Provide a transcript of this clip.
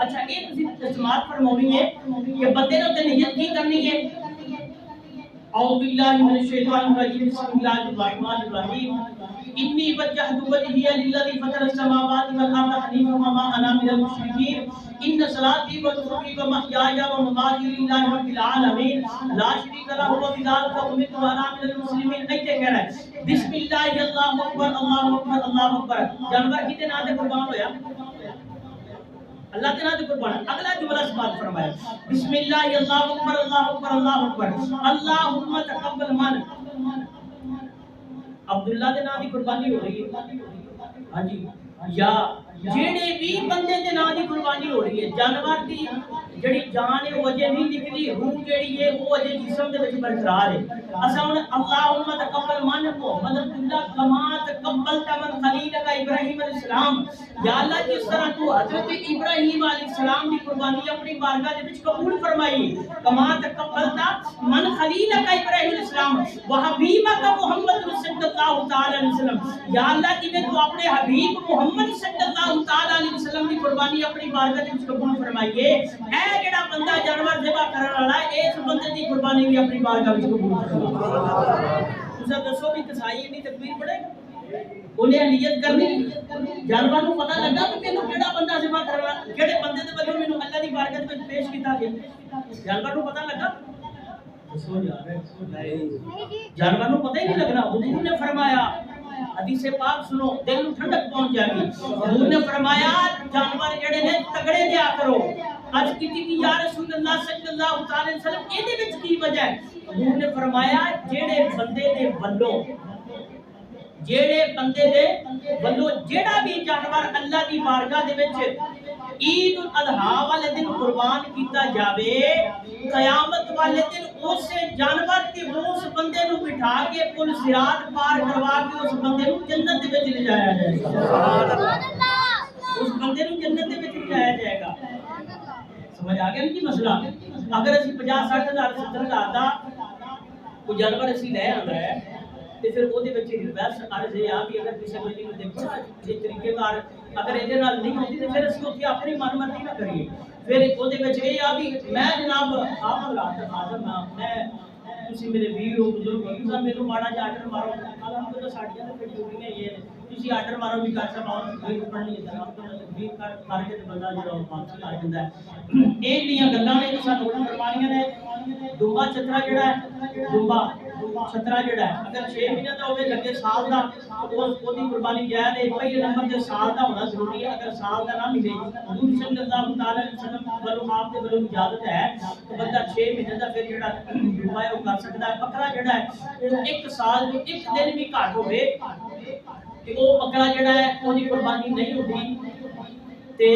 अच्छा ये समात फरमानी है कि बंदे ने ते नियत की करनी है औज़ु बिल्लाहि मिनश शैतानिर रजीम बिस्मिल्लाहिर रहमानिर रहीम इन्नी वज्जहतु वजहिया लिल्लज़ी फ़तरस समावाति वल अर्ज़ हनीफ़an वमा अना मिनल मुशरिकीन इन्न सलाती व नुस्की व महयाया व ममाती लिल्लाहि रब्बिल आलमीन ला शरीका लहु व बिज़ालिका उमिरतु व अना मिनल मुस्लिमीन। ऐसे कह रहा है बिस्मिल्लाहि अल्लाहु अकबर अल्लाहु अकबर अल्लाहु अकबर। जानवर किते नाम ते कुर्बान होया अल्लाह के नाम से कुर्बान। अगला जुमला समाप्त फरमाया बिस्मिल्लाह अल्लाहु अकबर अल्लाहु अकबर अल्लाहु अकबर अल्लाहुम्मा तक़ब्बल मन। अब्दुल्ला के नाम की कुर्बानी हो रही है। हां जी या जेड़े भी बंदे के नाम की कुर्बानी हो रही है जानवर की जड़ी जान है वो अजे नहीं निकली रूह जेड़ी है वो अजे जिस्म दे विच बरकरार है। असा हुन अल्लाहुम्मा तक़ब्बल मन मोहम्मद अब्दुल्ला कमा तक़ब्बल तमन खलील का इब्राहिम अलैहिस्सलाम। या अल्लाह जिस तरह तू हजरत इब्राहिम अलैहिस्सलाम की कुर्बानी अपनी बारगाह दे विच कबूल फरमाई कमा तक़ब्बलता मन खलील का इब्राहिम अलैहिस्सलाम व हबीबा का मोहम्मद सल्लल्लाहु तआला अलैहि वसल्लम। या अल्लाह की तू अपने हबीब मोहम्मद सल्लल्लाहु तआला अलैहि वसल्लम की कुर्बानी अपनी बारगाह दे विच कबूल फरमाइए। ए जेड़ा बंदा जानवर ज़िबा करने वाला है इस बंदे की कुर्बानी भी अपनी बारगाह विच कबूल फरमाइए। तुसा दसो भी कसाई इतनी तकबीर पढ़े उन्हें नियत करनी जानवर को पता लगा कि मैनू केड़ा बंदा ज़िबा करना केड़े बंदे दे वल्लों मैनू अल्लाह दी बारगाह दे विच पेश कीता गया जानवर को पता लगा दसो यार जानवर को पता ही नहीं लगना। हुजूर ने फरमाया हदीस पाक सुनो दिल में ठंडक पहुंच जाएगी। हुजूर ने फरमाया जानवर जेड़े ने तगड़े दिया करो। आज किसी की या रसूलुल्लाह सल्लल्लाहु अलैहि वसल्लम इहदे विच की वजह है। हुजूर ने फरमाया जेड़े बंदे दे वल्लों जेड़ा भी जानवर अल्लाह की बारगाह दे विच ईद उल अज़हा वाले दिन कुर्बान किया जावे कयामत वाले दिन उस जानवर के उस बंदे नु बिठा के पुल सिरात पार करवा के उस बंदे नु जन्नत दे विच ले जाया जाएगा। सुभान अल्लाह उस बंदे नु जन्नत दे विच ले जाया जाएगा। समझ आ गया ना मसला। अगर ਅਸੀਂ 50 60 हज़ार 70 हज़ार ਦਾ कोई जानवर ਅਸੀਂ ले आंदा है ਤੇ ਫਿਰ ਉਹਦੇ ਵਿੱਚ ਰਿਵਰਸ ਅਰਜ਼ ਇਹ ਆ ਵੀ ਅਗਰ ਕਿਸੇ ਬੰਦੇ ਨੂੰ ਦੇਖੋ ਨਾ ਇਹ ਤਰੀਕੇਕਾਰ ਅਗਰ ਇਹਦੇ ਨਾਲ ਨਹੀਂ ਹੁੰਦੀ ਤੇ ਫਿਰ ਅਸੀਂ ਉੱਥੇ ਆਪਣੀ ਮਨਮਰਜ਼ੀ ਨਾ ਕਰੀਏ। ਫਿਰ ਉਹਦੇ ਵਿੱਚ ਇਹ ਆ ਵੀ ਮੈਂ ਜਨਾਬ ਆਪ ਹਾਲਾਤ ਹਾਜ਼ਰ ਨਾ ਮੈਂ ਤੁਸੀਂ ਮੇਰੇ ਵੀਰ ਹੋ ਬਜ਼ੁਰਗ ਹੋ ਤੁਸੀਂ ਮੈਨੂੰ ਮਾੜਾ ਜਿਹਾ ਆਰਡਰ ਮਾਰੋ ਅਲਹਮਦੁਲਿਲਾ ਸਾਡੀਆਂ ਤਾਂ ਫਿਰ ਡਿਊਟੀਆਂ ਇਹ ਨੇ ਤੁਸੀਂ ਆਰਡਰ ਮਾਰੋ ਵੀ ਕਰ ਸਕਦਾ ਹਾਂ ਵੀਰ ਪੜ੍ਹਨੀ ਹੈ ਅਲਹਮਦੁਲਿਲਾ ਵੀਰ ਕਰਕੇ ਤੇ ਬੰਦਾ ਜਿਹੜਾ ਵਾਪਸ ਆ ਜਾਂਦਾ ਹੈ। ਇਹ ਦੀਆਂ ਗੱਲਾਂ ਨੇ ਸਾਨੂੰ ਫਰਮਾਨੀਆਂ ਨੇ दुम्बा छतरा जड़ा है दुम्बा छतरा जड़ा है अगर 6 महीने का होवे लगे साल का ओदी कुर्बानी जायज़ है। पहले नंबर ते साल का होना जरूरी है। अगर साल का ना मिले हुजूर सल्लल्लाहु अलैहि वसल्लम वालों आप दे वालों इजाजत है तो बंदा 6 महीने का फिर जड़ा दुम्बा है वो कर सकता है। बकरा जड़ा है 1 साल जो 1 दिन भी घट होवे ते वो बकरा जड़ा है ओदी कुर्बानी नहीं होती ते